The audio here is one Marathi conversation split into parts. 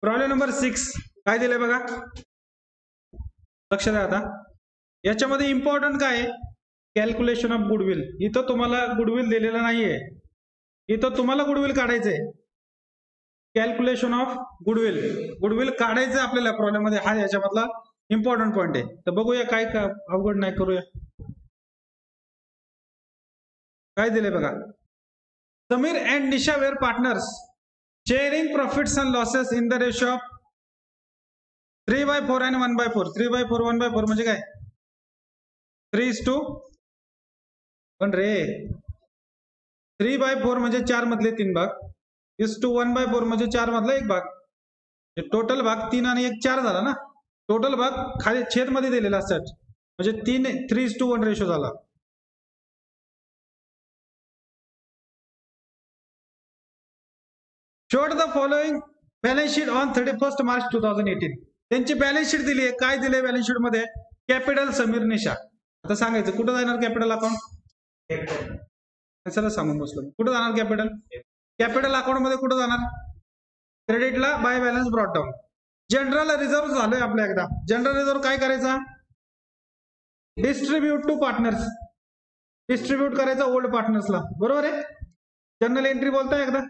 प्रॉब्लेम नंबर 6 काय दिलंय बघा, लक्ष द्या आता. याच्यामध्ये इम्पॉर्टंट काय आहे, कॅल्क्युलेशन ऑफ गुडविल. इथं तुम्हाला गुडविल दिलेलं नाहीये, इथं तुम्हाला गुडविल काढायचंय. कॅल्क्युलेशन ऑफ गुडविल, गुडविल काढायचं आपल्याला प्रॉब्लेम मध्ये, हा याच्यामधला इम्पॉर्टंट पॉइंट आहे. तर बघूया काय का अवघड नाही, करूया. काय दिले बघा, Sameer and Nisha were partners sharing profits and losses in the ratio of 3/4 आणि 1/4. 3/4 1/4 म्हणजे काय, 3:1 रे. 3/4 म्हणजे 4 मधले 3 भाग, 1/4 म्हणजे 4 मधला 1 भाग. टोटल भाग 3 आणि 1 4 झाला ना. टोटल भाग खाली छेद मध्ये दिलेला असतात, म्हणजे 3:1 रेशो झाला. Showed the following balance sheet on 31 March 2018. त्यांची बॅलन्स शीट दिली आहे. काय दिले बॅलन्स शीट मध्ये, कॅपिटल समीर निशा. आता सांगायचं कुठं जाणार कॅपिटल अकाउंट, चला सांगून बसलो. कुठं जाणार कॅपिटल, कॅपिटल अकाउंट मध्ये कुठं जाणार, क्रेडिटला by balance brought down. General reserve झालोय आपल्या एकदा. जनरल रिझर्व्ह काय करायचा, डिस्ट्रीब्यूट टू पार्टनर्स, डिस्ट्रीब्यूट करायचा ओल्ड पार्टनर्सला, बरोबर आहे. जनरल एंट्री बोलताय एकदा,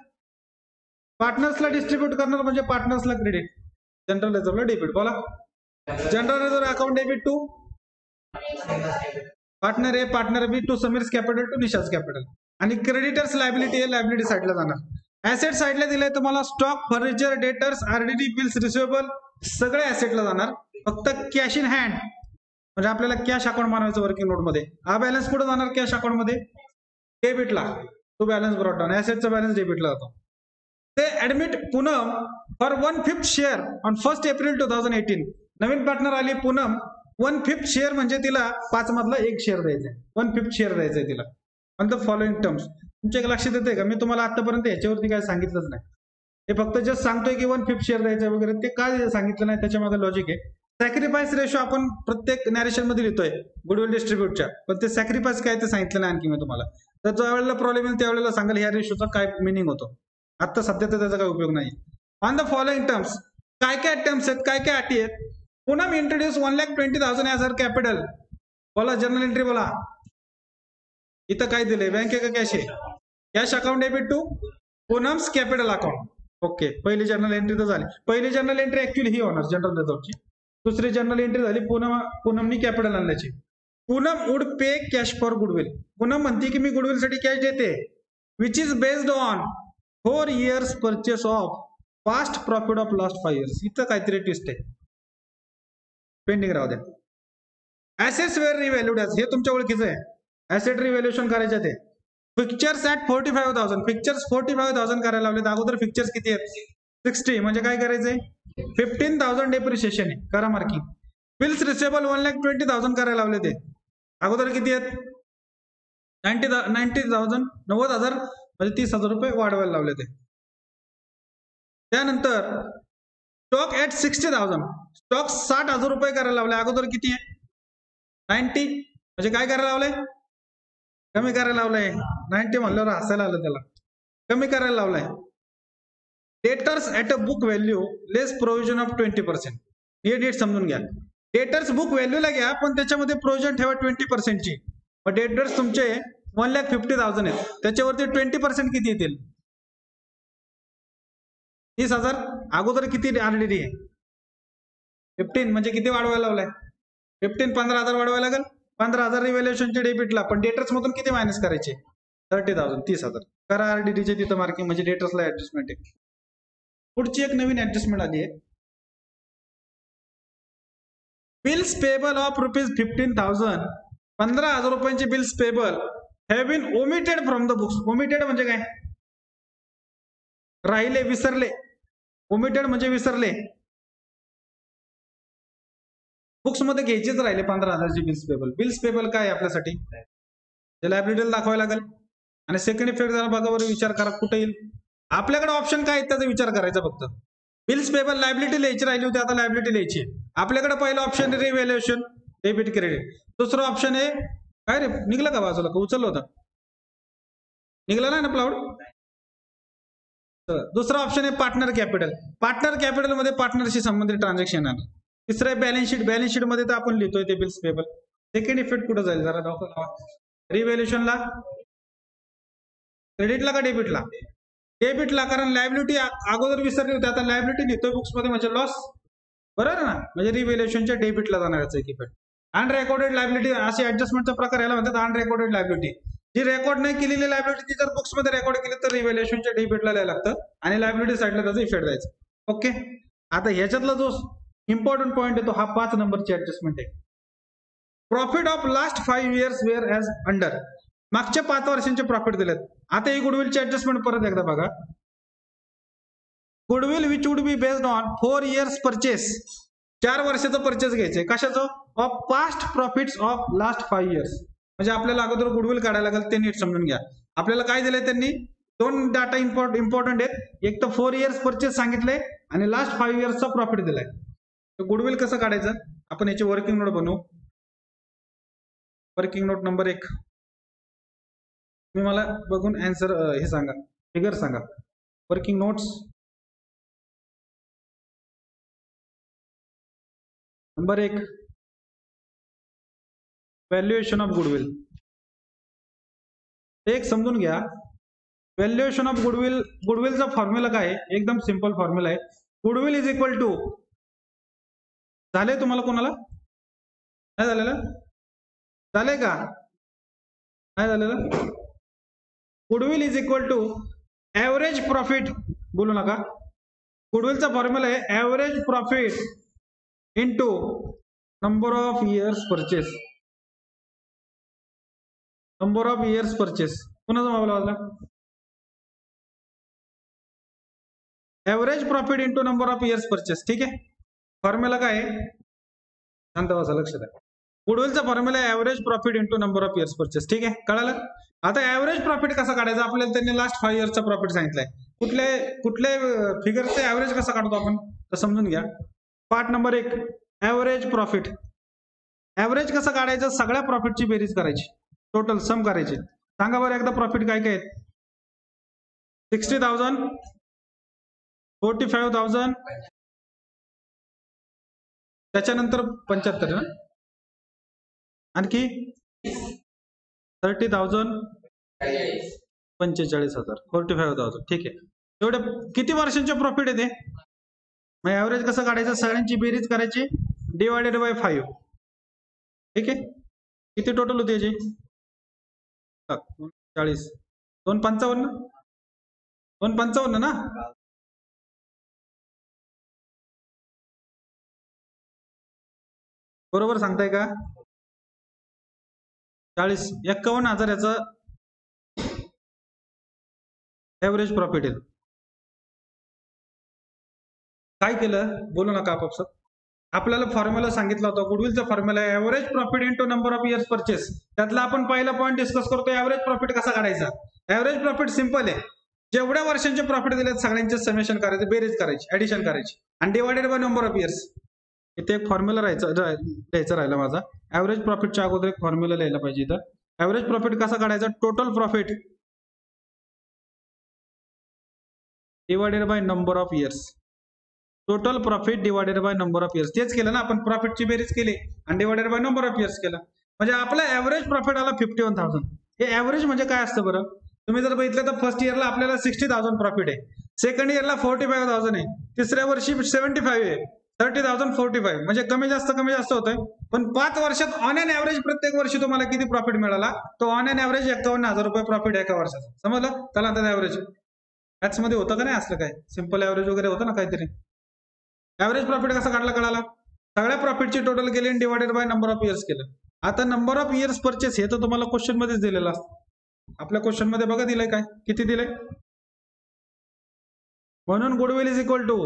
पार्टनर्सला डिस्ट्रीब्यूट करणार म्हणजे पार्टनर्सला क्रेडिट, जनरल रिझर्व्हला डेबिट. बोला, general reserve account debit to partner A, partner B, to Sameer's capital, to Nisha's capital. आणि क्रेडिटर्स लायबिलिटी आहे, लायबिलिटी साईडला जाणार. ऍसेट साईडला दिलंय तुम्हाला stock, furniture, debtors, RDD, bills receivable, सगळे ऍसेटला जाणार. फक्त कॅश इन हँड म्हणजे आपल्याला कॅश अकाउंट मानवायचं वर्किंग नोट मध्ये. हा बॅलन्स कुठे जाणार, कॅश अकाउंट मध्ये, डेबिटला. तो बॅलन्स ब्रॉट डाऊन, ऍसेटचा बॅलन्स डेबिटला जातो. ते admit Poonam for 1/5 share on 1 April 2018. Naveen partner आली पूनम, 1/5 शेअर म्हणजे तिला 5 मधला 1 शेअर द्यायचा, 1/5 शेअर द्यायचंय तिला. On the following terms. तुमच्या लक्षात येते का, मी तुम्हाला आतापर्यंत याच्यावरती काय सांगितलंच नाही. हे फक्त जस्ट सांगतोय की 1/5 शेअर द्यायचं वगैरे, ते काय सांगितलं नाही, त्याच्यामध्ये लॉजिक आहे. सॅक्रिफाईस रेशो आपण प्रत्येक नॅरेशन मध्ये लिहितोय गुडविल डिस्ट्रीब्यूटच्या, पण ते सॅक्रिफाईस काय ते सांगितलं नाही आणखी मी तुम्हाला. तर ज्या वेळेला प्रॉब्लेम येईल त्यावेळेला सांगाल ह्या रेशोचा काय मिनिंग होतो. आता सध्या तर त्याचा काही उपयोग नाही. ऑन द फॉलोइंग टर्म्स, काय काय टर्म्स आहेत, काय काय अटी आहेत. Poonam introduce 1,20,000 as her capital. बोला, जर्नल एंट्री बोला. इथं काय दिलंय, बँक आहे का कॅश आहे, cash account debit to Poonam's capital account. Okay, पहिली जर्नल एंट्री तर झाली. पहिली जर्नल एंट्री ऍक्च्युअली ही होणार जनरल रिझर्व्हची. दुसरी जर्नल एंट्री झाली पूनमनी कॅपिटल आणल्याची. Poonam would pay cash for goodwill. Poonam म्हणते की मी गुडविल साठी कॅश देते, which is based on 4 years purchase of past profit of last 5 years. इथं काहीतरी ट्विस्ट आहे, पेंडिंग राहू द्या. ऍसेट्स वेअर रिव्हॅल्यूड ॲज, हे तुमच्या ओळखीचं आहे. ऍसेट रिव्हॅल्युएशन करायचे ते. फिक्चर्स ऍट 45,000, फिक्चर्स 45,000 करायला लावले. अगोदर फिक्चर्स किती आहेत, 60, म्हणजे काय करायचंय, 15,000 डेप्रिशिएशन आहे, करा मार्किंग. बिल्स रिसेबल 1,20,000 करायला लावले. ते अगोदर किती आहेत, 90,000, 90,000 म्हणजे 30,000 रुपये वाढवायला लावले. ते त्यानंतर स्टॉक ऍट 60,000, स्टॉक 60,000 रुपये करायला लावले. अगोदर किती आहे, 90, म्हणजे काय करायला लावलंय, कमी करायला लावलंय. 90 म्हणल्यावर हसायला आलं त्याला, कमी करायला लावलाय. Debtors at a book value less provision of 20%. हे डेट समजून घ्या. डेटर्स बुक व्हॅल्यूला घ्या, पण त्याच्यामध्ये प्रोव्हिजन ठेवा 20%ची. मग डेटर्स तुमचे 1,50,000 आहेत, त्याच्यावरती 20% किती येतील, 30,000. अगोदर किती आरडीडी आहे, 15, म्हणजे किती वाढवायला लावलाय, 15, 15,000 वाढवायला लागेल. 15,000 रिव्हॅल्युएशनचे डेबिटला, पण डेटर्स मधून किती मायनस करायचे, 30,000, 30,000. करा आरडीडीचे तिथं मार्किंग, म्हणजे डेटर्सला ऍडजस्टमेंट आहे. पुढची एक नवीन ऍडजस्टमेंट आली आहे. बिल्स पेबल ऑफ ₹15,000, 15,000 रुपयांची bills payable have been omitted from the books. Omitted म्हणजे काय, राहिले, विसरले. ओमिटेड म्हणजे विसरले, बुक्स मध्ये घ्यायचेच राहिले 15,000ची बिल्स पेबल. बिल्स पेबल काय आपल्यासाठी, लायबिलिटीला दाखवायला लागेल. आणि सेकंड इफेक्ट जरा बघा बरं, विचार करा कुठे येईल. आपल्याकडे ऑप्शन काय आहेत त्याचा विचार करायचा फक्त. बिल्स पेबल लायबिलिटी लिहायची राहिली होती, आता लायबिलिटी लिहायची. आपल्याकडे पहिलं ऑप्शन रिव्हॅल्युएशन, डेबिट क्रेडिट. दुसरं ऑप्शन आहे काय रे, निघलं का बाजूला, का उचललं होतं, निघलं नाही ना प्लाउड, दुसरा ऑप्शन आहे पार्टनर कॅपिटल. पार्टनर कॅपिटल मध्ये पार्टनरशी संबंधित ट्रान्झॅक्शन आहे. तिसरं आहे बॅलन्स शीट. बॅलन्स शीट मध्ये तर आपण लिहितोय ते बिल्स पेबल. सेकंड इफेक्ट कुठं जाईल जरा दाखवा. रिव्हॅल्युएशनला, क्रेडिटला का डेबिटला? डेबिटला, कारण लायबिलिटी अगोदर विसरली होती, आता लायबिलिटी लिहितोय बुक्स मध्ये म्हणजे लॉस. बरोबर ना? म्हणजे रिव्हॅल्युएशनच्या डेबिटला जाणार याचा एक इफेक्ट. अनरेकॉर्डेड लायबिलिटी असे ऍडजस्टमेंटचा प्रकार याला म्हणतात अनरेकॉर्डेड लायबिलिटी. जी रेकॉर्ड नाही केलेली लायबिलिटी ती जर बुक्स मध्ये रेकॉर्ड केली तर रिव्हॅल्युएशनच्या डेबिटला लिहायला लागतं आणि लायबिलिटी साईडला त्याचा इफेक्ट द्यायचा. ओके. आता ह्याच्यातला जो इम्पॉर्टंट पॉईंट आहे तो हा 5 नंबरची ऍडजस्टमेंट आहे. Profit of last 5 years wear as under. मागच्या 5 वर्षांचे प्रॉफिट दिलेत. आता ही गुडविलची ऍडजस्टमेंट परत एकदा बघा. Goodwill which would be based on 4 years purchase. 4 वर्षाचं परचेस घ्यायचंय. कशाचं? Of past profits of last 5 years. म्हणजे आपल्याला अगोदर गुडविल काढायला लागेल, ते नीट समजून घ्या. आपल्याला काय दिलंय त्यांनी? 2 डाटा इम्पॉर्टंट आहेत. एक तर 4 years परचेस सांगितलंय आणि लास्ट 5 yearsचा प्रॉफिट दिलाय. तर गुडविल कसं काढायचं? आपण याची वर्किंग नोट बनवू. Working note number 1. तुम्ही मला बघून आन्सर हे सांगा, फिगर सांगा. Working notes number 1, valuation of goodwill. एक समजून घ्या. व्हॅल्युएशन ऑफ गुडविल, गुडविलचा फॉर्म्युला काय आहे? एकदम सिंपल फॉर्म्युला आहे. गुडविल इज इक्वल टू, झाले तुम्हाला कोणाला? नाही झालेलं? झालंय का? नाही झालेलं? Goodwill is equal to average profit. बोलू नका. गुडविलचा फॉर्म्युला आहे average profit into number of years purchase. Number of years purchase. कुणाचा मोबाईल वाजला? Average profit into number of years purchase. ठीक आहे. फॉर्म्युला काय आहे? शांत बसा, लक्षात द्या. गुडविलचा फॉर्म्युला आहे average profit into number of years purchase. ठीक आहे, कळालं? आता ऍव्हरेज प्रॉफिट कसा काढायचा? आपल्याला त्यांनी लास्ट 5 yearsचा प्रॉफिट सांगितलाय. कुठल्या फिगरचे ऍव्हरेज कसा काढतो आपण तर समजून घ्या. Part number 1, average profit. Average कसं काढायचं? सगळ्या प्रॉफिटची बेरीज करायची, टोटल सम करायची. सांगा बरं एकदा प्रॉफिट काय काय आहेत? 60,000, 45,000, त्याच्यानंतर 75 ना, आणखी 30,000, 45,000, 45,000. ठीक आहे. एवढे किती वर्षांचे प्रॉफिट आहे ते? मग ऍव्हरेज कसं काढायचं? सगळ्यांची बेरीज करायची डिवायडेड बाय 5. ठीक आहे. किती टोटल होते याची? 40, 255, 255 ना. बरोबर सांगताय का? 40, 51,000 याचं ऍव्हरेज प्रॉफिट आहे. काय केलं? बोलू नका आपापसात. आपल्याला फॉर्म्युला सांगितला होता. गुडविलचा फॉर्म्युला आहे average profit into number of years purchase. त्यातला आपण पहिला पॉईंट डिस्कस करतो, ऍव्हरेज प्रॉफिट कसा काढायचा. ऍव्हरेज प्रॉफिट सिंपल आहे. जेवढ्या वर्षांचे प्रॉफिट दिले सगळ्यांचे समेशन करायचे, बेरीज करायची, ऍडिशन करायची आणि divided by number of years. इथे एक फॉर्म्युला लिहायचा राहिला माझा. ऍव्हरेज प्रॉफिटच्या अगोदर एक फॉर्म्युला लिहायला पाहिजे इथं. ऍव्हरेज प्रॉफिट कसा काढायचा? Total profit divided by number of years. Total profit divided by number of years. तेच केलं ना आपण, प्रॉफिटची बेरीज केली आणि divided by number of years केलं. म्हणजे आपला ऍव्हरेज प्रॉफिट आला 51,000. हे ऍव्हरेज म्हणजे काय असतं बरं? तुम्ही जर बघितलं तर फर्स्ट इयरला आपल्याला 60,000 प्रॉफिट आहे, सेकंड इयरला 45,000 आहे, तिसऱ्या वर्षी 75 आहे, 30,000, 45. म्हणजे कमी जास्त होतोय. पण 5 वर्षात ऑन एन ऍव्हरेज प्रत्येक वर्षी तुम्हाला किती प्रॉफिट मिळाला? तो ऑन एन ऍव्हरेज 51,000 रुपये प्रॉफिट एका वर्षाचा. समजलं? त्याला आता ऍव्हरेज मॅथ्स मध्ये होतं का नाही असलं काय? सिंपल ऍव्हरेज वगैरे होतं ना काहीतरी. ऍव्हरेज प्रॉफिट कसा काढला कळाला? सगळ्या प्रॉफिटची टोटल केली आणि divided by number of years केलं. आता नंबर ऑफ इयर्स परचेस हे तर तुम्हाला क्वेश्चन मध्येच दिलेलं असतं. आपल्या क्वेश्चन मध्ये बघा दिलंय काय, किती दिलंय. म्हणून goodwill is equal to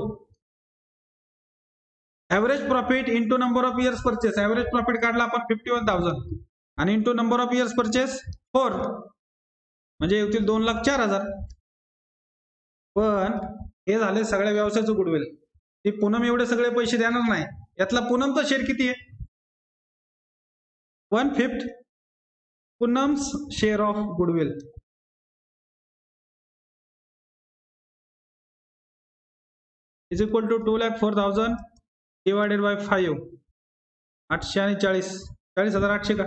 average profit into number of years purchase. Average profit काढला आपण 51,000 आणि into number of years purchase 4, म्हणजे येतील 2,04,000. पण हे झाले सगळ्या व्यवसायाचं गुडविल. ती पूनम एवढे सगळे पैसे देणार नाही. यातला पूनमचा शेअर किती आहे? 1/5 Poonam's share of goodwill. Is equal to 2,04,000 divided by 5. 800 आणि 40,800 का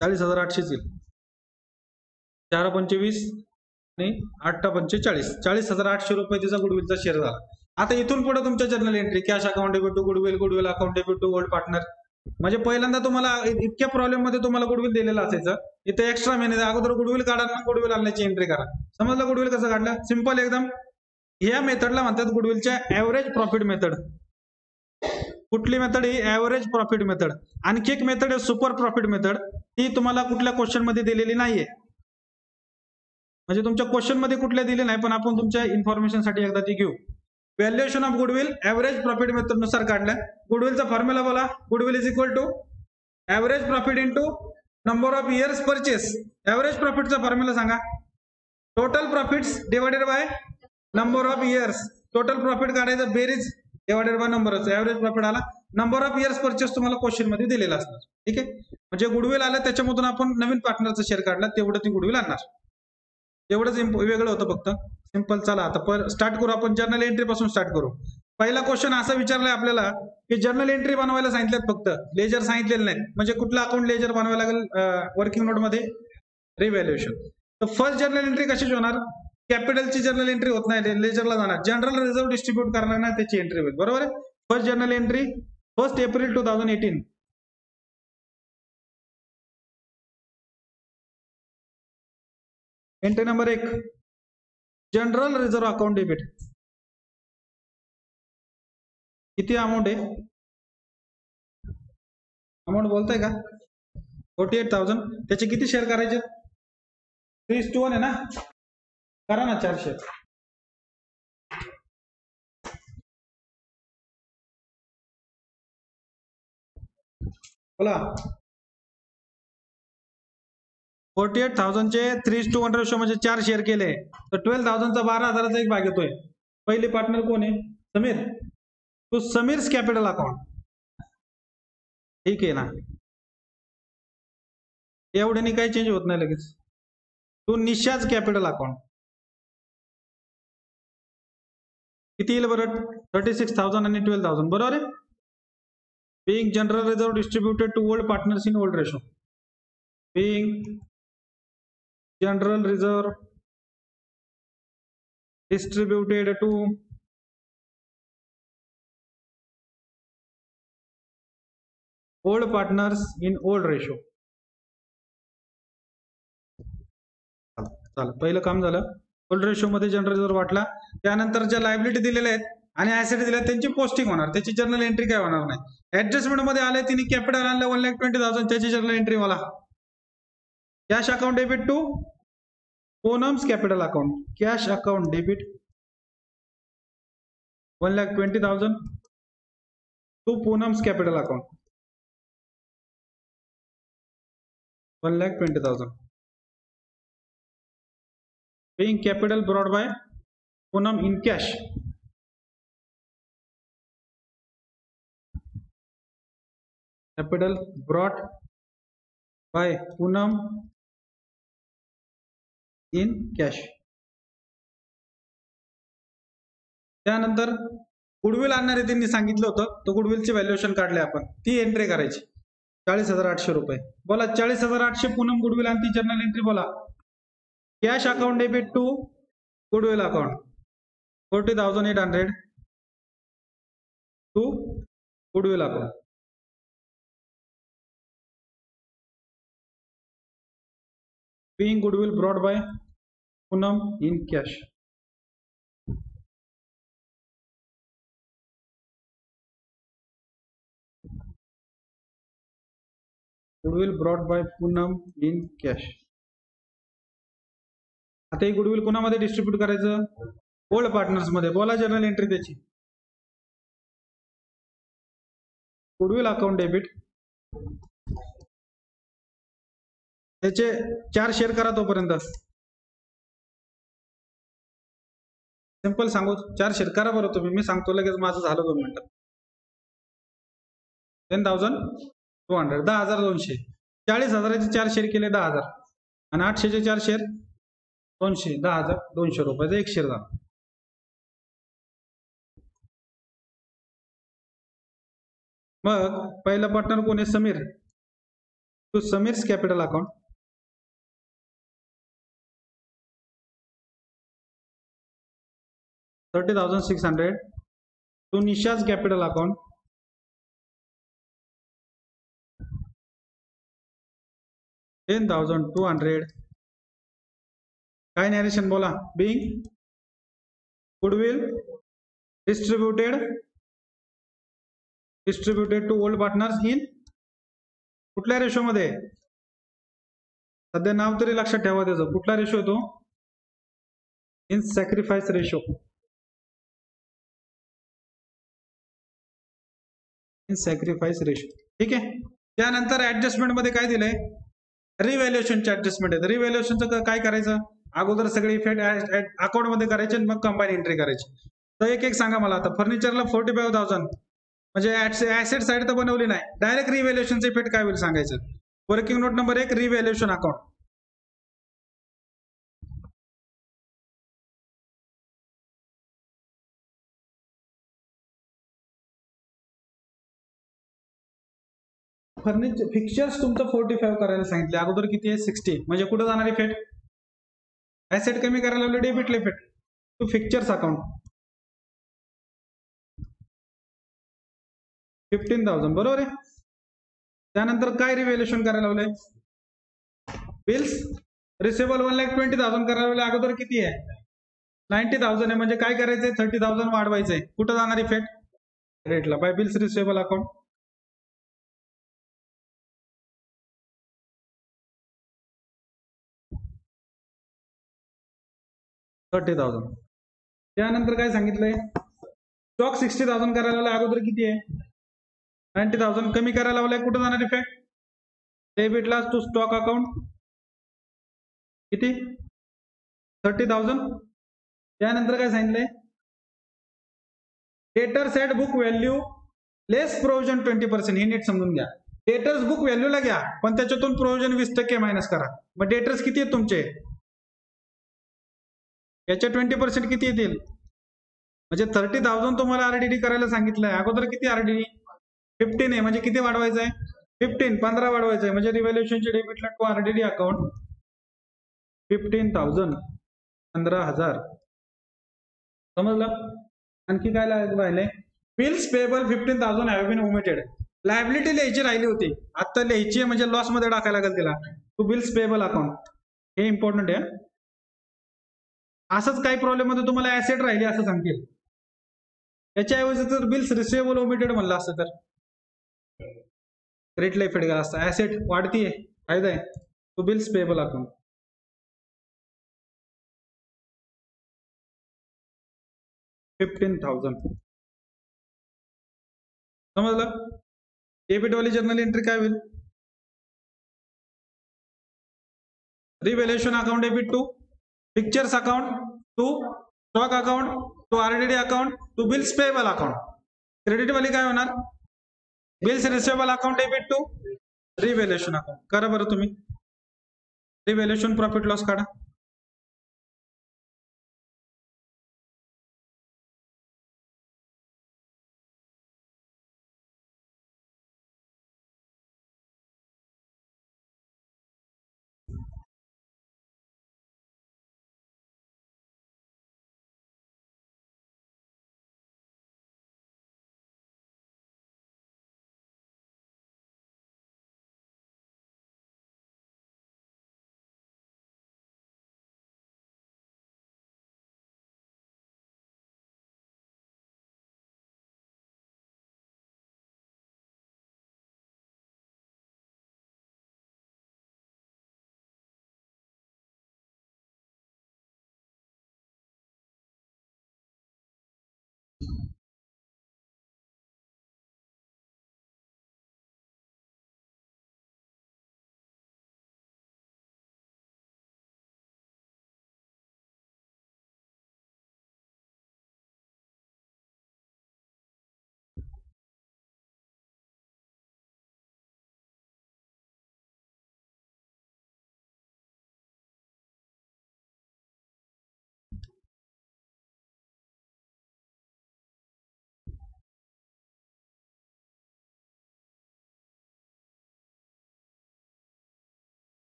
40,800 येईल. 4/25 आणि 8/45 40,800 रुपये तिचा गुडविलचा शेअर झाला. आता इथून पुढे तुमच्या journal entry cash account debit to goodwill account debit to old partner. म्हणजे पहिल्यांदा तुम्हाला इतक्या प्रॉब्लेम मध्ये तुम्हाला गुडविल दिलेलं असायचं, इथे एक्स्ट्रा महिने अगोदर गुडविल काढा मग गुडविल आणण्याची एंट्री करा. समजलं गुडविल कसं काढलं? सिंपल एकदम. ह्या मेथडला म्हणतात गुडविलच्या ऍव्हरेज प्रॉफिट मेथड. कुठली मेथड? ही ऍव्हरेज प्रॉफिट मेथड. आणखी एक मेथड आहे सुपर प्रॉफिट मेथड. ती तुम्हाला कुठल्या क्वेश्चन मध्ये दिलेली नाहीये, म्हणजे तुमच्या क्वेश्चन मध्ये कुठल्या दिले नाही, पण आपण तुमच्या इन्फॉर्मेशन साठी एकदा ती घेऊ. Valuation of goodwill average profit method नुसार काढलं. गुडविलचा फॉर्म्युला बोला. Goodwill is equal to average profit into number of years purchase. Average प्रॉफिटचा फॉर्म्युला सांगा. Total profits divided by number of years. Total profit काढायचं बेरीज divided by number of. Average profit आला. नंबर ऑफ इयर्स परचेस तुम्हाला क्वेश्चन मध्ये दिलेला असणार. ठीक आहे, म्हणजे गुडविल आलं त्याच्यामधून आपण नवीन पार्टनरचा शेअर काढला तेवढं ती गुडविल आणणार. एवढंच वेगळं होतं फक्त. सिंपल. चला आता स्टार्ट करू. आपण जर्नल एंट्री पासून स्टार्ट करू. पहिला क्वेश्चन असा विचारलाय आपल्याला की जर्नल एंट्री बनवायला सांगितल्यात, फक्त लेजर सांगितलेलं नाही. म्हणजे कुठला अकाउंट लेजर बनवायला लागेल वर्किंग नोट मध्ये? रिव्हॅल्युएशन. तर फर्स्ट जर्नल एंट्री कशी होणार? कॅपिटलची जर्नल एंट्री होत नाही, लेजरला जाणार. जनरल रिझर्व्ह डिस्ट्रीब्यूट करणार नाही, त्याची एंट्री होईल. बरोबर आहे. First journal entry 1 April 2018. Entry number 1 general reserve account debit. किती अमाऊंट आहे? अमाऊंट बोलताय का? 48,000. त्याचे किती शेअर करायचे? 3:1 आहे ना. करा ना 4 शेअर. बोला. 48,000 चे 3:1 रेशो म्हणजे 4 शेअर केले तर 12,000 चा 12,000चा एक भाग येतोय. पहिले पार्टनर कोण आहे? समीर. तो समीर्स कॅपिटल अकाउंट. ठीक आहे ना. एवढ्याने काही चेंज होत नाही लगेच. तो निशाज कॅपिटल अकाउंट. किती येईल बरं? 36,000 आणि 12,000. बरोबर आहे. being general reserve distributed to old partners in old ratio. being general reserve distributed to old partners in old ratio. चला पहिलं काम झालं. ओल्ड रेशो मध्ये जनरल रिझर्व्ह वाटला. त्यानंतर ज्या लायबिलिटी दिलेल्या आहेत आणि ऍसेट दिल्या त्यांची पोस्टिंग होणार, त्याची जर्नल एंट्री काय होणार नाही. ऍडजस्टमेंट मध्ये आले, तिने कॅपिटल आणलं 1,20,000, त्याची जर्नल एंट्री मला. Cash account debit to Poonam's capital account. Cash account debit 1,20,000 to Poonam's capital account 1,20,000. Paying capital brought by Poonam in cash. Capital brought by Poonam in cash. त्यानंतर गुडविल आणणारे त्यांनी सांगितलं होतं, तो गुडविलचे व्हॅल्युएशन काढले आपण. ती एंट्री करायची 40,800 रुपये. बोला 40,800 पूनम गुडविल आणि ती जर्नल एंट्री बोला. Cash account debit to goodwill account 40,800 to goodwill account. Being goodwill brought by Poonam in cash. Goodwill brought by Poonam in cash. आता ही गुडविल कोणामध्ये डिस्ट्रीब्यूट करायचं? ओल्ड पार्टनर्स मध्ये. बोला जर्नल एंट्री त्याची. गुडविल अकाउंट डेबिट त्याचे 4 शेअर करा तोपर्यंत. सिंपल सांगू, 4 शेअर करा बरं तुम्ही. मी सांगतो लगेच, माझं झालं 2 मिनिटात. 10,200 10,200. 40,000चे 4 शेअर केले 10,000 आणि 800चे 4 शेअर 200, 10,200 रुपयाचा एक शेअर झाला. मग पहिला पार्टनर कोण आहे? Sameer. To Sameer's capital account, $30,600 to Nisha's capital account, $10,200. काय नॅरेशन बोला? Being goodwill distributed to old partners in कुठल्या रेशो मध्ये? सध्या नाव तरी लक्षात ठेवा त्याचं. कुठला रेशो तो? In sacrifice ratio. In sacrifice ratio. ठीक आहे. त्यानंतर ऍडजस्टमेंट मध्ये काय दिलंय? रिव्हॅल्युएशनचे ऍडजस्टमेंट आहे. रिव्हॅल्युएशनचं काय करायचं? अगोदर सगळे इफेक्ट अकाउंट मध्ये करायचे आणि मग कंबाईन एंट्री करायची. तर एक एक सांगा मला. आता फर्निचरला 45,000 म्हणजे ऍसेट साईड तर बनवली नाही, डायरेक्ट रिव्हॅल्युएशनचे इफेक्ट काय होईल सांगायचं. Working note number 1 revaluation account. Furniture fixtures तुमचं 45 करायला सांगितले, अगोदर किती आहे? 60. म्हणजे कुठं जाणार इफेक्ट? ऍसेट कमी करायला लावले, debit effect to fixtures account 15,000. बरोबर आहे. त्यानंतर काय रिव्हॅल्युएशन करायला लावलंय? बिल्स रिसेबल 1,20,000 करायला लावले, अगोदर किती आहे? 90,000 आहे. म्हणजे काय करायचंय? 30,000 वाढवायचंय. कुठं जाणार इफेक्ट? रेटला बाय बिल्स रिसेबल अकाउंट. $30,000. त्यानंतर काय सांगितलंय? स्टॉक 60,000 करायला लावलाय, अगोदर किती आहे? 90,000 कमी करायला लावलाय. कुठं जाणार इफेक्ट? डेबिटला टू स्टॉक अकाउंट किती? 30,000. त्यानंतर काय सांगितलंय? Debtors at book value less provision 20%. हे नीट समजून घ्या. डेटर्स बुक व्हॅल्यूला घ्या, पण त्याच्यातून प्रोव्हिजन 20% मायनस करा. मग डेटर्स किती आहेत तुमचे? याच्या 20% किती येतील? म्हणजे 30,000 तुम्हाला आरडीडी करायला सांगितलंय, अगोदर किती आरडीडी? 15 आहे. म्हणजे किती वाढवायचं आहे? 15 वाढवायचं आहे. म्हणजे रिव्हॅल्युएशनचे डेबिटला टू आरडीडी अकाउंट 15,000 15,000. समजलं? आणखी काय राहिले? Bills payable 15,000 have been omitted. Liability लिहायची राहिली होती, आता लिहायची आहे, म्हणजे लॉस मध्ये टाकायला लागेल तिला. To bills payable account. हे इम्पॉर्टंट आहे. असंच काही प्रॉब्लेम मध्ये तुम्हाला ऍसेट राहिली असं सांगतील. याच्याऐवजी जर बिल्स रिसिवेबल ओमिटेड म्हणलं असतं तर क्रेडिटला इफेक्ट गेला असता. ऍसेट वाढतीये, फायदा आहे. To bills payable account 15,000. समजलं? डेबिट वाली जर्नल एंट्री काय होईल? Revaluation account debit to pictures account to stock account to RDD account to bills payable account. Credit वाली काय होणार? Bills receivable account debit to revaluation account. करा बरं तुम्ही. रिव्हॅल्युएशन प्रॉफिट लॉस काढा.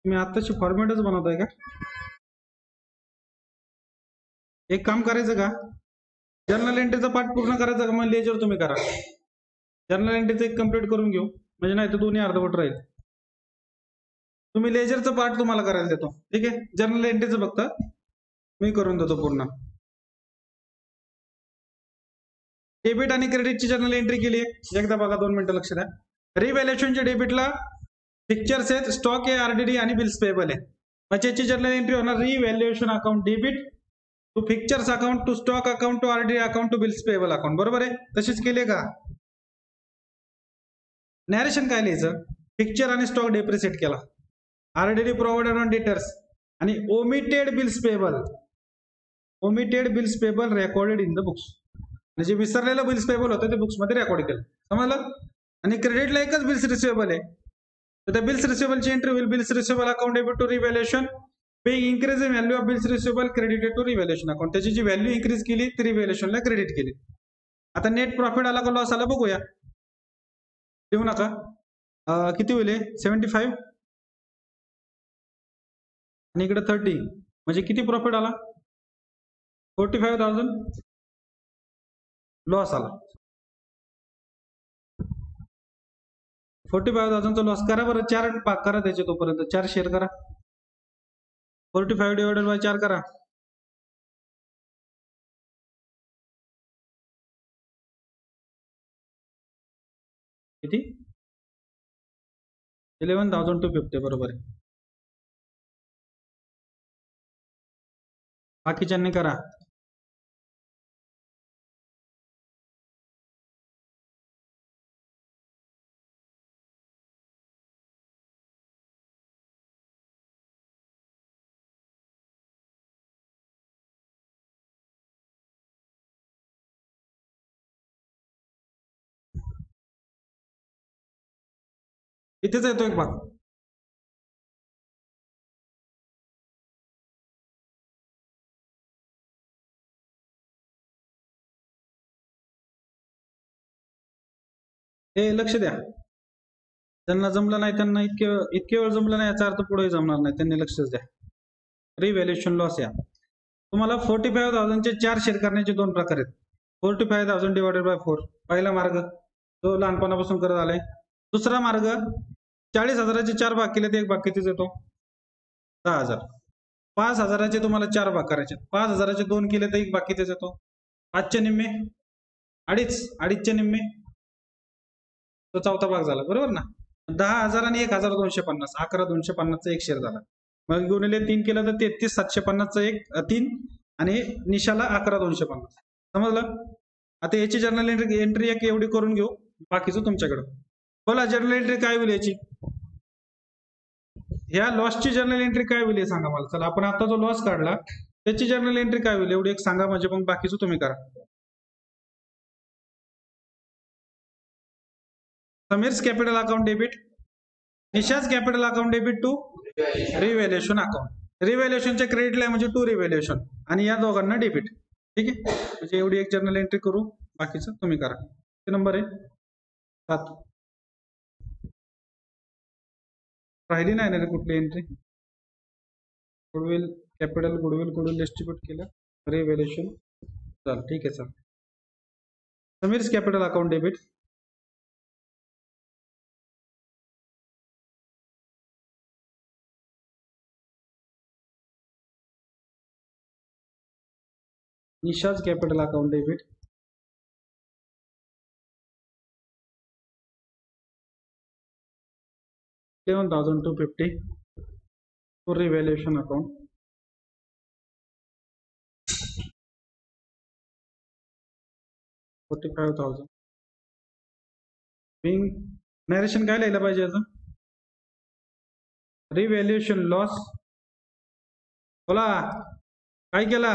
तुम्ही आताची फॉर्मॅटच बनवताय का? एक काम करायचं का, जर्नल एंट्रीचा पार्ट पूर्ण करायचा का, मग लेजर तुम्ही करा. जर्नल एंट्रीचं एक कम्प्लीट करून घेऊ, म्हणजे नाही तर दोन्ही अर्धवट राहील. तुम्ही लेजरचा पार्ट तुम्हाला करायला देतो, ठीक आहे. जर्नल एंट्रीचं फक्त मी करून देतो पूर्ण. डेबिट आणि क्रेडिटची जर्नल एंट्री केली आहे, एकदा बघा, 2 मिनिटं लक्ष द्या. रिव्हॅल्युएशनच्या डेबिटला पिक्चर्स आहेत, स्टॉक आहे, आरडीडी आणि बिल्स पेबल आहे. मग याची जर्नल एंट्री होणार revaluation account debit to pictures account to stock account to RDD account to bills payable account. बरोबर आहे, तशीच केली का? नॅरेशन काय लिहायचं? पिक्चर आणि स्टॉक डेप्रिसिएट केला, आरडीडी प्रोव्हाइडेड ऑन डेटर्स आणि omitted bills payable. Omitted bills payable recorded in the books. म्हणजे विसरलेलं बिल्स पेबल होतं ते बुक्स मध्ये रेकॉर्ड केलं, समजलं. आणि क्रेडिटला एकच बिल्स रिसिवेबल आहे, तर त्या बिल्स रिसिवेबलची एंट्री होईल bills receivable account debit to revaluation paying increase in value of bills receivable credited to revaluation account. त्याची जी व्हॅल्यू इन्क्रीज केली ती रिव्हॅल्युएशनला क्रेडिट केली. आता नेट प्रॉफिट आला का लॉस आला बघूया. देऊ नका. किती होईल? 75 आणि इकडे 30, म्हणजे किती प्रॉफिट आला? 45,000 लॉस आला. 45,000 चा लॉस करा बरं. 4 भाग करा त्याचे, तोपर्यंत 4 शेअर करा. 45 डिवायडेड बाय 4 करा. किती? 11,250. बरोबर आहे. बाकीच्यांनी करा. इथेच येतो एक भाग. हे लक्ष द्या, ज्यांना जमलं नाही त्यांना इतके वेळ जमलं नाही याचा अर्थ पुढे जमणार नाही, त्यांनी लक्षच द्या. रिव्हॅल्युएशन लॉस या तुम्हाला 45,000 चे 4 शेअर करण्याचे 2 प्रकार आहेत. 45,000 डिवायडेड बाय 4 पहिला मार्ग, तो लहानपणापासून करत आलाय. दुसरा मार्ग, 40,000चे 4 भाग केले तर एक भाग कितीच येतो? 10,000. 5,000चे तुम्हाला 4 भाग करायचे, 5,000चे 2 केले तर एक भाग कितीच येतो? 5चे निम्मे, 2.5चे निम्मे, तो चौथा भाग झाला. बरोबर ना? 10,000 आणि 1,250, 11,250चा एक शेअर झाला. मग गुणिले 3 केलं तर 33,750चा एक 3 आणि निशाला 11,250. समजलं? आता याची जर्नल एंट्री एक एवढी करून घेऊ, बाकीचं तुमच्याकडं. बोला जर्नल एंट्री काय होईल याची? ह्या लॉसची जर्नल एंट्री काय होईल सांगा मला. चला आपण आता जो लॉस काढला त्याची जर्नल एंट्री काय होईल एवढी एक सांगा, म्हणजे मग बाकीचं तुम्ही करा. Sameer's capital account debit, Nisha's capital account debit to revaluation account. रिव्हॅल्युएशनच्या क्रेडिटला म्हणजे टू रिव्हॅल्युएशन आणि या दोघांना डेबिट. ठीक आहे, म्हणजे एवढी एक जर्नल एंट्री करू, बाकीचं तुम्ही करा. किती नंबर आहे? 7. राहिली नाही ना रे कुठली entry? Goodwill capital, goodwill distribute केलं, रिव्हॅल्युएशन. चल ठीक आहे. चल Sameer's capital account debit, Nisha's capital account debit, $11,250 to revaluation account. $45,000. Being narration काय लिहायला पाहिजे याचं? Revaluation loss. बोला काय केला?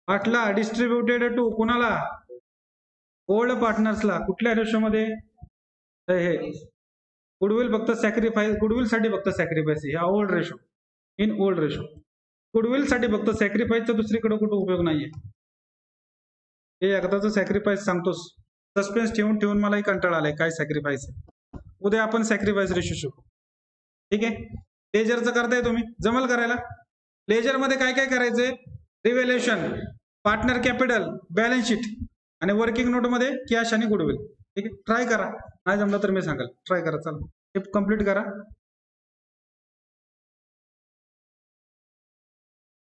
पाठला डिस्ट्रीब्युटेड टू कुणाला? ओल्ड पार्टनर्सला. कुठल्या रेशोमध्ये? हे गुडविल फक्त सॅक्रिफाईस, गुडविल साठी फक्त सॅक्रिफाईस ह्या old ratio, in old ratio. Goodwill साठी फक्त सॅक्रिफाईसचा दुसरीकडे कुठं उपयोग नाहीये. हे एकदाच सॅक्रिफाईस सांगतोस, सस्पेन्स ठेवून ठेवून मलाही कंटाळा आलाय काय सॅक्रिफाईस. उद्या आपण सॅक्रिफाईस रेशो शिकू. ठीक आहे. लेजरचं करताय तुम्ही, जमल करायला. लेजर मध्ये काय काय करायचंय? Revaluation, partner capital, balance sheet आणि वर्किंग नोट मध्ये कॅश आणि गुडविल. ठीक आहे, ट्राय करा. नाही जमलं तर मी सांगाल, ट्राय करा. चला हे कम्प्लीट करा.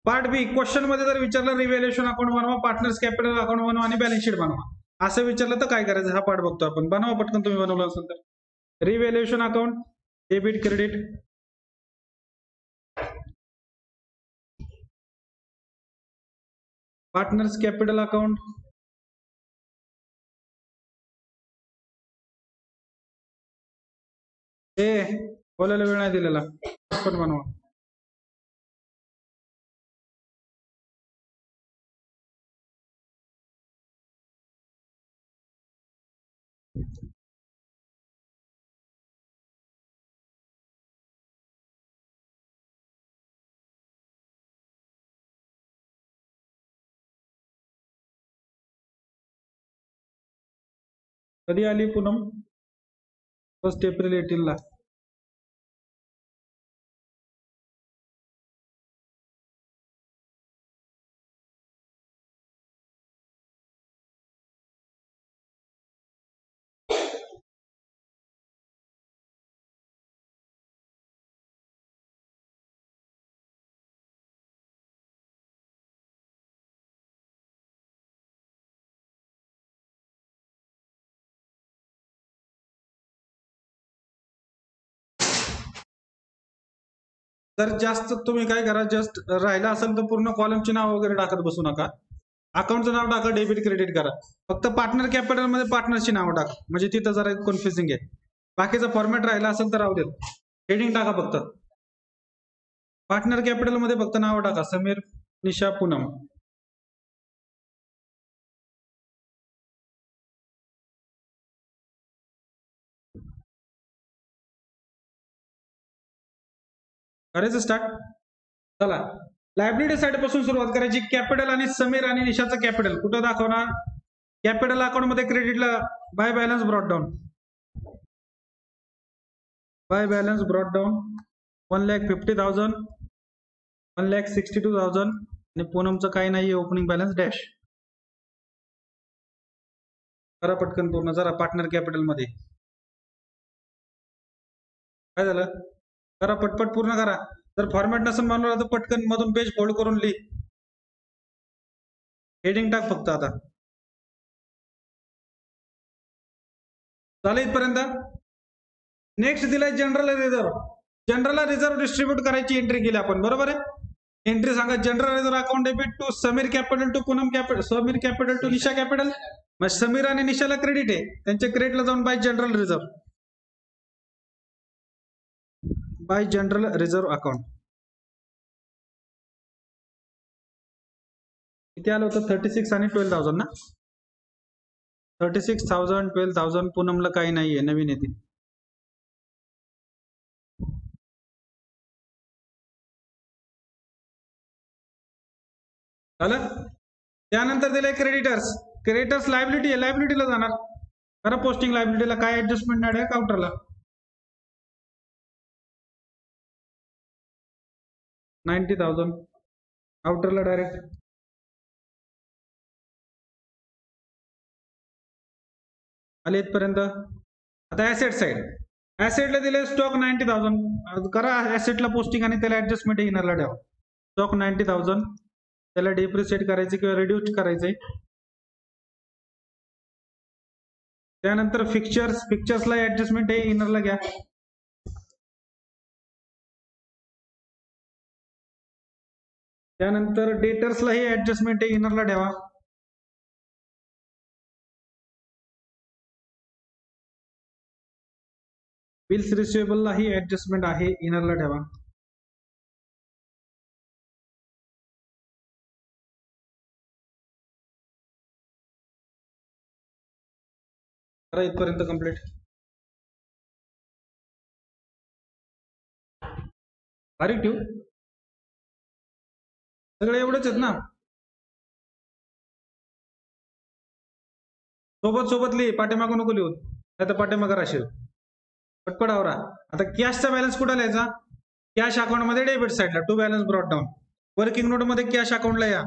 पार्ट बी, क्वेश्चन मध्ये जर विचारलं रिव्हॅल्युएशन अकाउंट बनवा, पार्टनर्स कॅपिटल अकाउंट बनवा आणि बॅलन्स शीट बनवा असं विचारलं तर काय करायचं? हा पार्ट बघतो आपण. बनवा पटकन, तुम्ही बनवलं असेल तर. Revaluation account, debit credit, partners capital account, हे बोलायला वेळ नाही दिलेला, पण बनवा. कधी आली पूनम? 1 एप्रिल 18 ला. तर जास्त तुम्ही काय करा, जस्ट राहिला असेल तर पूर्ण कॉलमचे नाव वगैरे टाकत बसू नका. अकाउंटचं नाव टाका, डेबिट क्रेडिट करा. फक्त पार्टनर कॅपिटल मध्ये पार्टनरची नाव टाका, म्हणजे तिथं जरा कन्फ्युजिंग आहे. बाकीचा फॉर्मॅट राहिला असेल तर राहू देत. हेडिंग टाका फक्त. पार्टनर कॅपिटल मध्ये फक्त नाव टाका, समीर, निशा, पूनम. करायचं स्टार्ट. चला, लायबिलिटी साइड पासून सुरुवात करायची. कॅपिटल आणि समीर आणि निशाचं कॅपिटल कुठं दाखवणार? कॅपिटल अकाउंट मध्ये क्रेडिटला by balance brought down, by balance brought down 1,50,000, 1,62,000 आणि पूनमचं काही नाही, ओपनिंग बॅलन्स डॅश. करा पटकन पूर्ण जरा. पार्टनर कॅपिटल मध्ये काय झालं? करा पटपट पूर्ण करा. जर फॉर्मॅट नसेल बनवला तर पटकन मधून पेज फोल्ड करून लिही. हेडिंग टाक फक्त आता. चालेल इथपर्यंत. नेक्स्ट दिलाय general reserve. General reserve distribute करायची एंट्री केली आपण, बरोबर आहे. एंट्री सांगा, general reserve account debit to Sameer capital to Poonam capital, Sameer capital to Nisha capital. मग समीर आणि निशाला क्रेडिट आहे, त्यांच्या क्रेडिटला जाऊन by general reserve, by general reserve account. किती आलं होतं? 36 आणि 12,000 ना. 36,000, 12,000. पूनमला काही नाहीये, नवीन येते. झालं. त्यानंतर दिले क्रेडिटर्स. क्रेडिटर्स लायबिलिटी आहे, लायबिलिटीला जाणार. खरं पोस्टिंग लायबिलिटीला काय ऍडजस्टमेंट नाही आहे काउंटरला. 90,000 काउंटरला डायरेक्ट. आले इथपर्यंत. आता ऍसेट साइड. ऍसेटला दिले स्टॉक 90,000. करा ऍसेटला पोस्टिंग आणि त्याला ऍडजस्टमेंट इनरला द्यावं. स्टॉक 90,000, त्याला डिप्रिशिएट करायचे किंवा रिड्यूस करायचे. त्यानंतर फिक्चर्स, फिक्चर्सला ऍडजस्टमेंट हे इनरला घ्या. त्यानंतर डेटर्सला हे ऍडजस्टमेंट हे इनरला ठेवा. बिल्स रिसिवेबलला ही ऍडजस्टमेंट आहे, इनरला ठेवा. करा इथपर्यंत कम्प्लीट. तारीख ठेवू, सगळे एवढेच आहेत ना. सोबत सोबत लिहि, पाठीमागं नको लिहू, नाही तर पाठीमागं राशील. पटपट आवरा. आता कॅशचा बॅलन्स कुठं लिहायचा? कॅश अकाउंट मध्ये डेबिट साईडला to balance brought down. Working note मध्ये कॅश अकाउंटला या,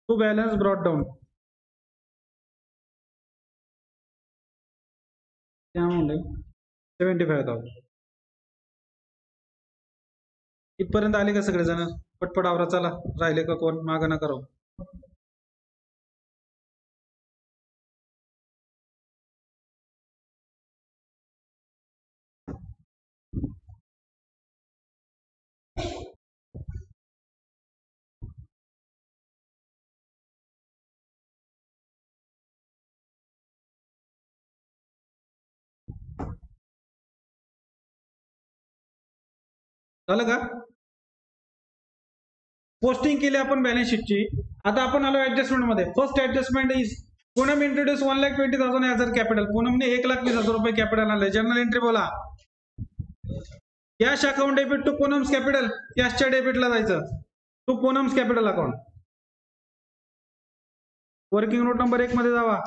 टू बॅलन्स ब्रॉट डाऊन. त्यामुळे 75,000. इथपर्यंत आले का सगळेजण? पटपट आवरा, चला. राहिले का कोण? मागं नका राहू. झालं का? पोस्टिंग केली आपण बॅलन्स शीटची. आता आपण आलो ऍडजस्टमेंट मध्ये. First adjustment is Poonam introduce 1,20,000 as a capital. पूनमने 1,20,000 रुपये कॅपिटल आणले. जर्नल एंट्री बोला. Cash account debit to Poonam's capital. कॅशच्या डेबिटला जायचं to Poonam's capital account. Working note number 1 मध्ये जावा.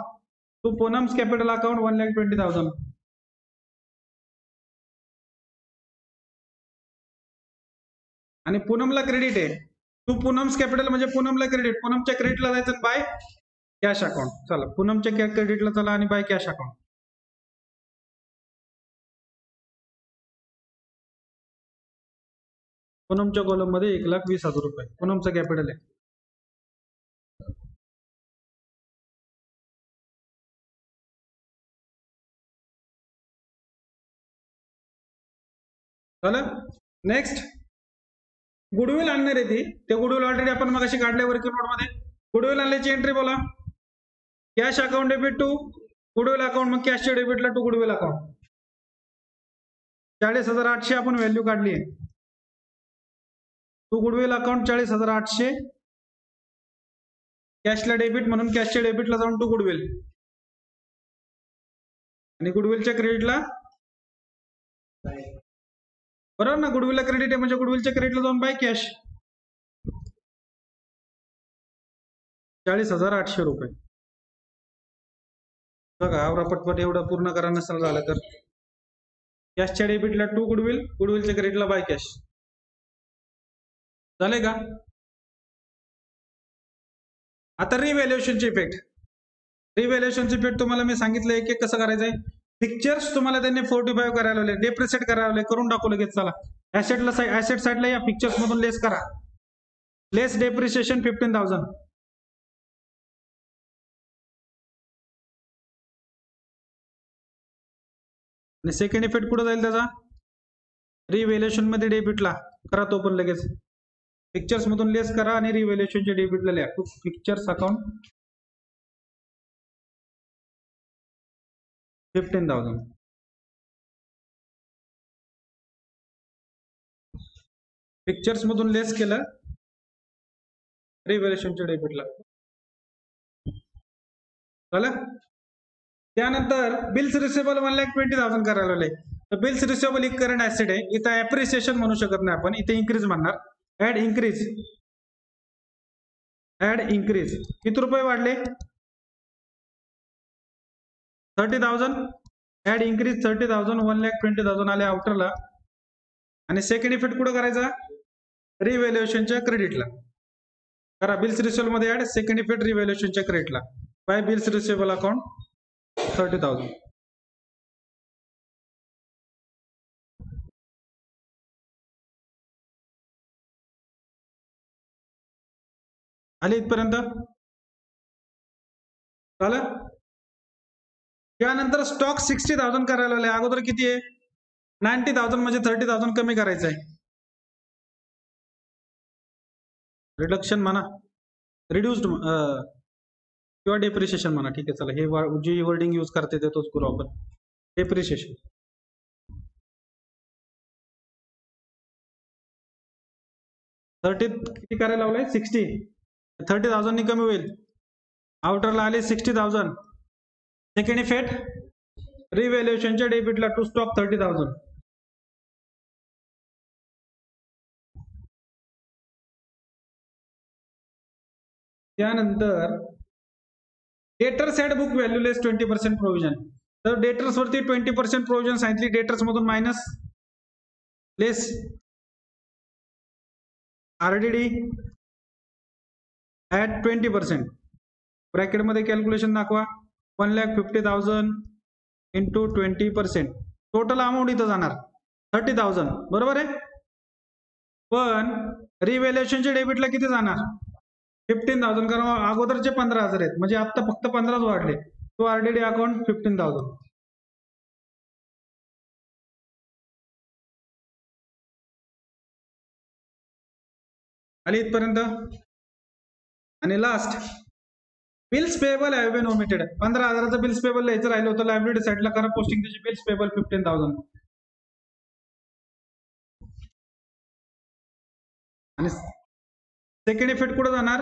To Poonam's capital account 1,20,000. आणि पूनमला क्रेडिट आहे. टू पूनम्स कॅपिटल म्हणजे पूनमला क्रेडिट. पूनमच्या क्रेडिटला जायचं बाय कॅश अकाउंट. चला, पूनमच्या क्रेडिटला चला आणि बाय कॅश अकाउंट. पूनमच्या कॉलम मध्ये 1,20,000 रुपये पूनमचं कॅपिटल आहे. झालं. नेक्स्ट गुडविल आणणार आहे ती. ते गुडविल ऑलरेडी आपण मगाशी काढले वर्किंग नोट मध्ये. गुडविल आणल्याची एंट्री बोला. Cash account debit to goodwill account. मग कॅशच्या डेबिटला टू गुडविल अकाउंट. 40,800 आपण व्हॅल्यू काढली आहे. To goodwill account 40,800. कॅशला डेबिट म्हणून कॅशच्या डेबिटला जाऊन टू गुडविल. आणि गुडविलच्या क्रेडिटला बरोबर ना. गुडविलला क्रेडिट आहे म्हणजे गुडविलच्या क्रेडिटला जाऊन बाय कॅश 40,800 रुपये. बघा आवरा पटपट. एवढं पूर्ण करा नसेल झालं तर. कॅशच्या डेबिटला टू गुडविल, गुडविलच्या क्रेडिटला बाय कॅश. झाले का? आता रिव्हॅल्युएशनची इफेक्ट. रिव्हॅल्युएशनची इफेक्ट तुम्हाला मी सांगितलं एक एक कसं करायचंय. पिक्चर्स तुम्हाला त्यांनी 45 करायला लावले. डेप्रिसिएट करायला लावले. करून टाकू लगेच. चला ऍसेट साईडला या. पिक्चर्स मधून लेस करा. लेस डेप्रिसिएशन 15,000. आणि सेकंड इफेक्ट कुठं जाईल त्याचा? रिव्हॅल्युएशन मध्ये डेबिटला करा तो पण लगेच. पिक्चर्स मधून लेस करा आणि रिव्हॅल्युएशनच्या डेबिटला लिहा. To pictures account 15,000. पिक्चर्स मधून लेस केलं रिव्हॅल्युएशनच्या डेबिटला. झालं. त्यानंतर बिल्स रिसिवेबल 1,20,000 करायला लावले. तर बिल्स रिसिवेबल एक करंट ऍसेट आहे. इथं ऍप्रिसिएशन म्हणू शकत नाही आपण. इथे इन्क्रीज म्हणणार. Add increase. Add increase. किती रुपये वाढले? 30,000. Add increase 30,000. 1,20,000 आले आउटरला. आणि सेकंड इफेक्ट कुठं करायचा? रिव्हॅल्युएशनच्या क्रेडिटला करा. बिल्स रिसिवेबल मध्ये ऍड. सेकंड इफेक्ट रिव्हॅल्युएशनच्या क्रेडिटला बाय बिल्स रिसिवेबल अकाउंट 30,000. आले इथपर्यंत? झालं. त्यानंतर स्टॉक 60,000 करायला लावले. अगोदर किती आहे? 90,000 म्हणजे 30,000 कमी करायचं आहे. रिडक्शन म्हणा, रिड्युस्ड किंवा डेप्रिशिएशन म्हणा. ठीक आहे चला. हे जी वर्डिंग यूज करते ते तोच करू आपण. डेप्रिशिएशन. 30 किती करायला लावलंय? 60. 30,000 कमी होईल. आउटरला आले 60,000. सेकंड इफेक्ट रिव्हॅल्युएशनच्या डेबिटला टू स्टॉक 30,000. त्यानंतर debtors add book value less 20% provision. तर डेटर्स वरती 20% प्रोव्हिजन सांगितली. डेटर्स मधून मायनस लेस RDD ॲट 20%. ब्रॅकेटमध्ये कॅल्क्युलेशन दाखवा. 1,50,000 इंटू 20%. टोटल अमाऊंट इथं जाणार 30,000. बरोबर आहे. पण रिव्हॅल्युएशनच्या डेबिटला किती जाणार? 15,000. कारण अगोदरचे 15,000 आहेत, म्हणजे आता फक्त 15च वाढले. तो RDD अकाउंट 15,000. आली इथपर्यंत. आणि last bills payable have been omitted. 15,000चं बिल्स पेबल लिहायचं राहिलं होतं लायबिलिटी साईडला. करा पोस्टिंग त्याची बिल्स पेबल 15,000. आणि सेकंड इफेक्ट कुठे जाणार?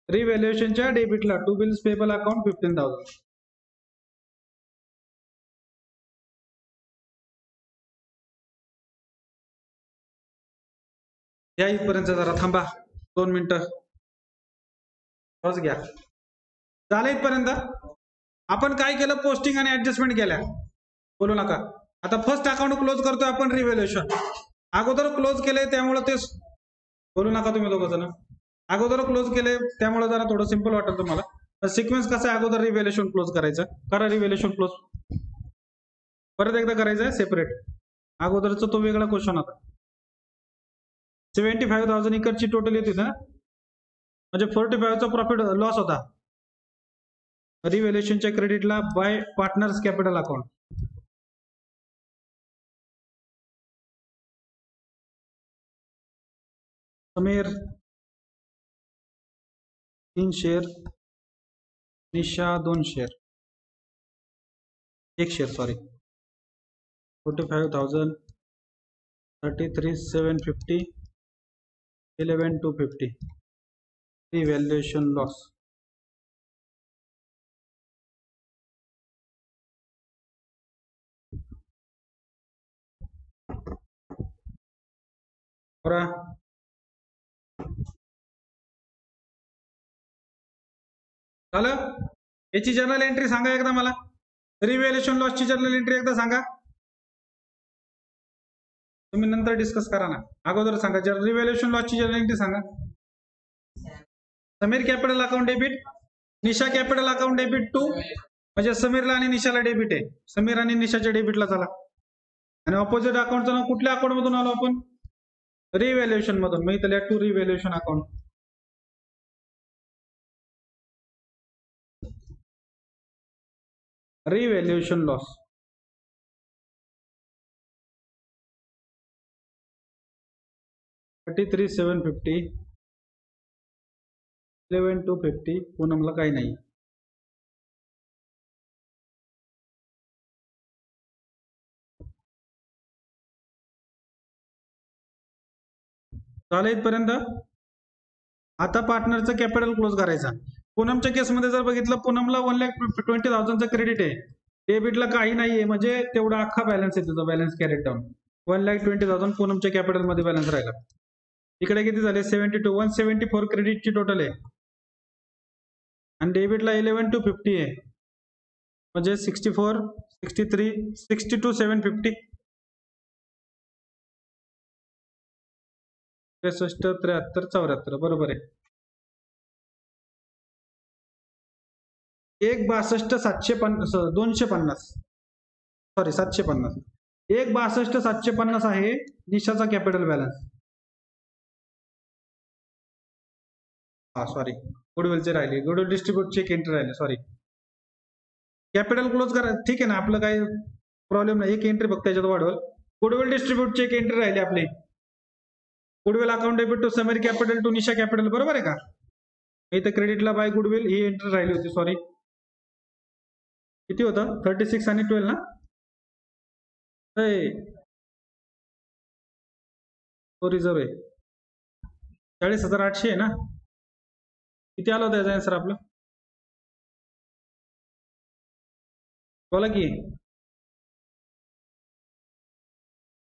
रिव्हॅल्युएशनच्या डेबिटला. To bills payable account 15,000. या इथपर्यंत. जरा थांबा 2 मिनिटं. बस घ्या. झालं इथपर्यंत. आपण काय केलं? पोस्टिंग आणि ऍडजस्टमेंट केल्या. बोलू नका. आता फर्स्ट अकाउंट क्लोज करतोय आपण. रिव्हॅल्युएशन अगोदर क्लोज केले, त्यामुळे ते बोलू नका तुम्ही लोक जण. अगोदर क्लोज केले त्यामुळे जरा थोडं सिंपल वाटेल तुम्हाला. सिक्वेन्स कसं आहे? अगोदर रिव्हॅल्युएशन क्लोज करायचं. करा रिव्हॅल्युएशन क्लोज. परत एकदा करायचं आहे सेपरेट. अगोदरचा तो वेगळा क्वेश्चन होता. 75,000 इकडची टोटल येते ना, म्हणजे 45चा प्रॉफिट लॉस होता रिव्हॅल्युएशनच्या क्रेडिटला by partners capital account. Sameer 3 share, Nisha 2 share, 1 share sorry. 45,000, 33,750, 11,250. Revaluation loss. झालं. याची जर्नल एंट्री सांगा एकदा मला. रिव्हॅल्युएशन लॉसची जर्नल एंट्री एकदा सांगा. तुम्ही नंतर डिस्कस करा ना, अगोदर सांगा. रिव्हॅल्युएशन लॉसची जर्नल एंट्री सांगा. Sameer capital account debit, Nisha capital account debit to, म्हणजे समीरला आणि निशाला डेबिट आहे. समीर आणि निशाच्या डेबिटला झाला. आणि ऑपोजिट अकाउंटचं नाव कुठल्या अकाउंट मधून आलो आपण? रिव्हॅल्युएशन मधून. मी त्याला to revaluation account. Revaluation loss. $33,750, 11,250. पूनमला काही नाही. झालं इथपर्यंत. आता पार्टनरचं कॅपिटल क्लोज करायचा. पूनमच्या केसमध्ये जर बघितलं, पूनमला 1,20,000चं क्रेडिट आहे, डेबिटला काही नाहीये, म्हणजे तेवढा अख्खा बॅलन्स आहे. तुझा बॅलन्स कॅरेट डाऊन 1,20,000 पूनमच्या कॅपिटल मध्ये बॅलन्स राहिला. इकडे किती झाले? 72. 174 क्रेडिटची टोटल आहे आणि डेबिटला 11,250 आहे, म्हणजे 64, 63, 62,750, 63, 73, 74. बरोबर आहे. 1,62,750, 250, सॉरी 750. 1,62,750 आहे निशाचा कॅपिटल बॅलन्स. हा सॉरी, गुडविलचे राहिले. गुडविल डिस्ट्रीब्यूट चेक एंट्री राहिले. सॉरी. कॅपिटल क्लोज करा. ठीक आहे ना, आपलं काही प्रॉब्लेम नाही. एक एंट्री फक्त त्याच्यात वाढवल. गुडविल डिस्ट्रीब्यूट चेक एंट्री राहिली आपली. Goodwill account debit to Sameer capital to Nisha capital. बरोबर आहे का? इथं क्रेडिटला बाय गुडविल ही एंट्री राहिली होती. सॉरी, किती होतं? 36 आणि 12 ना. तो रिझर्व आहे. 40,800 आहे ना. किती आलं होतं याचा आन्सर आपलं? बोला की.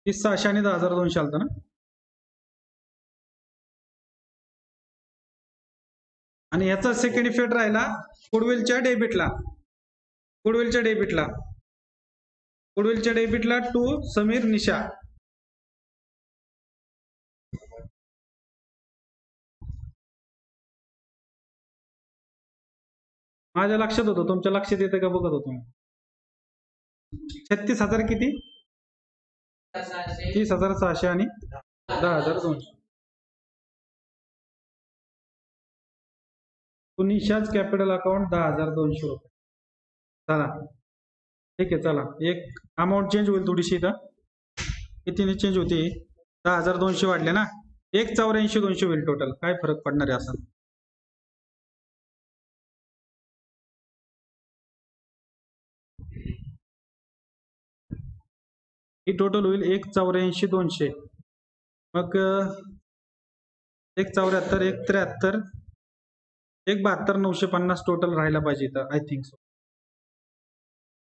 30,600 आणि 10,200 आलं ना. आणि याचा सेकंड इफेक्ट राहिला गुडविलच्या डेबिटला. गुडविलच्या डेबिटला गुडविलच्या डेबिटला टू समीर निशा. माझ्या लक्षात होतं, तुमच्या लक्षात येतं का बघत होतो मी. 36,000 किती? 30,600 आणि 10,200. निशाच कॅपिटल अकाउंट 10,200 रुपये. चला ठीक आहे, चला एक अमाऊंट चेंज होईल थोडीशी इथं. कितीने चेंज होते? 10,200 वाढले ना, 1,84,200 होईल टोटल. काय फरक पडणार आहे असं? ही टोटल होईल 1,84,200. मग 1,74, 1,73, 1,72,950 टोटल राहायला पाहिजे इथं. आय थिंक सो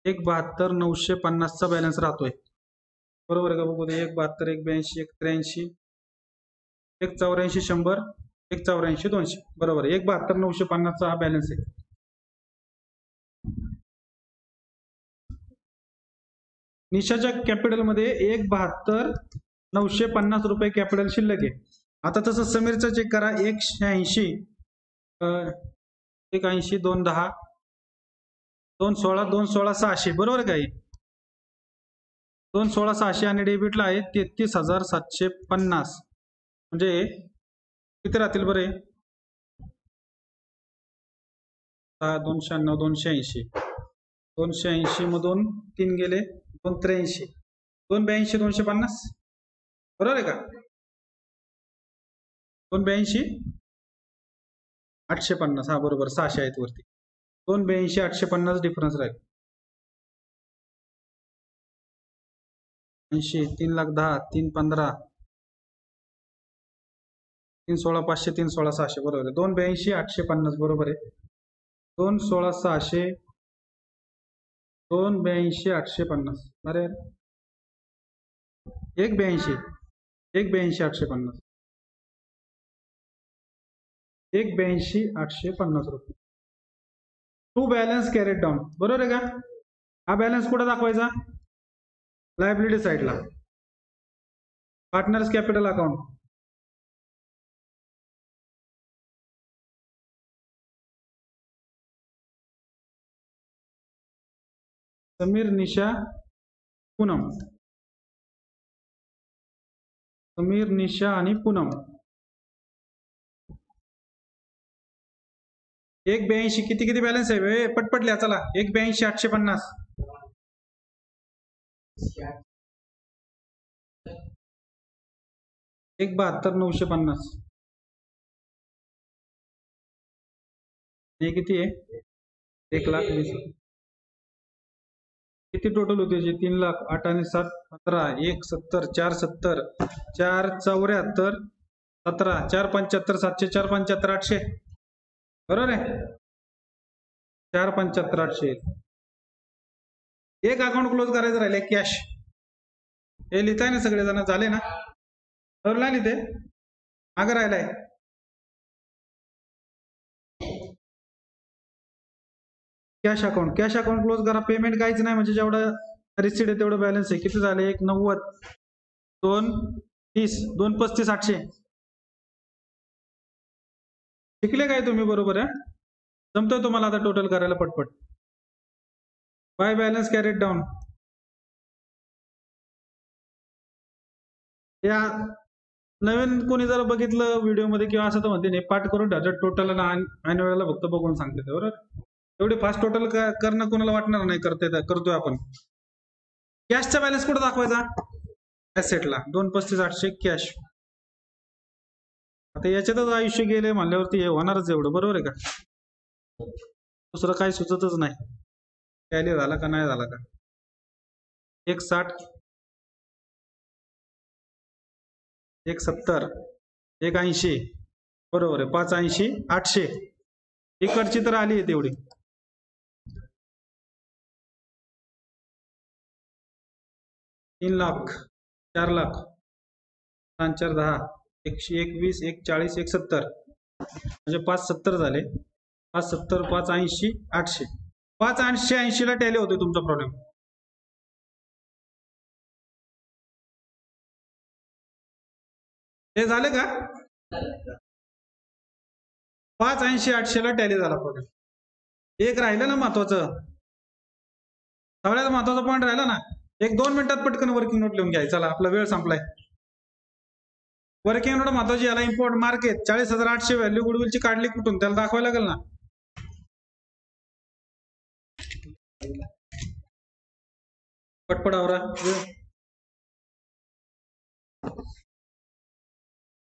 1,72,950चा बॅलन्स राहतोय, बरोबर आहे का? बघू दे. 1,72, 1,82, 1,83, 1,84, 100, 1,84,200 बरोबर आहे. 1,72,950चा हा बॅलन्स आहे. निशाच्या कॅपिटल मध्ये 1,72,950 रुपये कॅपिटल शिल्लक आहे. आता तसं समीरचा चेक करा. 1,86, 1,80, 2,10, 2,16, 2,16,600 बरोबर काय? 2,16,600 आणि डेबिटला आहे 33,750. म्हणजे किती राहतील बरे? 296, 280, 280 मधून 3 गेले 2,83, 2,82, 250 बरोबर आहे का? 2,82, 850 हा बरोबर. 600 आहेत वरती. 2,82, 850 डिफरन्स राहील. 80, 3,10,000, 3,15, 3,16,500, 3,16,600 बरोबर आहे. 2,82, 850 बरोबर आहे. 2,16,600, 2,82, 850 अरे 1,82, 1,82, 850, 1,82, 850 रुपये. टू बॅलन्स कॅरेट डाऊन बरोबर आहे का? हा बॅलन्स कुठे दाखवायचा? लायबिलिटी साईडला, पार्टनर्स कॅपिटल अकाउंट. समीर, निशा, पूनम. समीर, निशा आणि पूनम. 1,82 किती किती बॅलन्स आहे? पटपटल्या चला. 1,82, 850, 1,72,950. हे किती आहे? 1,20,000. किती टोटल होते? 3,00,000. 8 आणि 7, 15, 1,70, 4,70, 4,74, 17, 4,75, 700, 4,75, 800 बरोबर आहे. 4,75, 800. एक अकाउंट क्लोज करायचं राहिले कॅश. हे लिहिताय ना सगळेजण? झाले ना? ठरला लिहिते मागं राहिलाय. Cash account, cash account close करा. पेमेंट काहीच नाही म्हणजे जेवढं रिसीट आहे तेवढं बॅलन्स आहे. किती झाले? 1,90, 2,30, 2,35, 800. शिकले काय तुम्ही? बरोबर आहे. जमतोय तुम्हाला आता टोटल करायला पटपट. By balance carried down. या नवीन कोणी जर बघितलं व्हिडिओ मध्ये किंवा असं तर म्हणते नाही, पाठ करून ठेवतात टोटल आणि वेळेला फक्त बघून सांगते बरोबर. एवढी फास्ट टोटल करणं कोणाला वाटणार नाही. करतोय आपण. कॅशचा बॅलन्स कुठे दाखवायचा? ऍसेटला 2,35, 800 कॅश. आता याच्यातच आयुष्य गेले म्हणल्यावरती हे होणारच एवढं बरोबर आहे का? दुसरं काही सुचतच नाही. टॅली झाला का नाही झाला का? 1,60, 1,70, 1,80 बरोबर आहे. 5,80, 800 इकडची तर आली आहे तेवढी. 3,00,000, 4,00,000, 4,4, 10, 121, 140, 170 म्हणजे 570 झाले. 570, 580, 800. 580 ला टॅली होतोय तुमचा प्रॉब्लेम. हे झाले का? 580-800 टॅली झाला प्रोडक्ट. एक राहिलं ना महत्वाचं, सगळ्यात महत्वाचा पॉईंट राहिला ना. 1-2 मिनिटात पटकन वर्किंग नोट लिहून घ्याय. चला आपला वेळ संपलाय. वर्किंग नोट महत्वाची. याला इम्पोर्ट मार्केट 40,800 व्हॅल्यू गुडविलची काढली कुठून, त्याला दाखवायला लागेल ना. पटपट आवरा.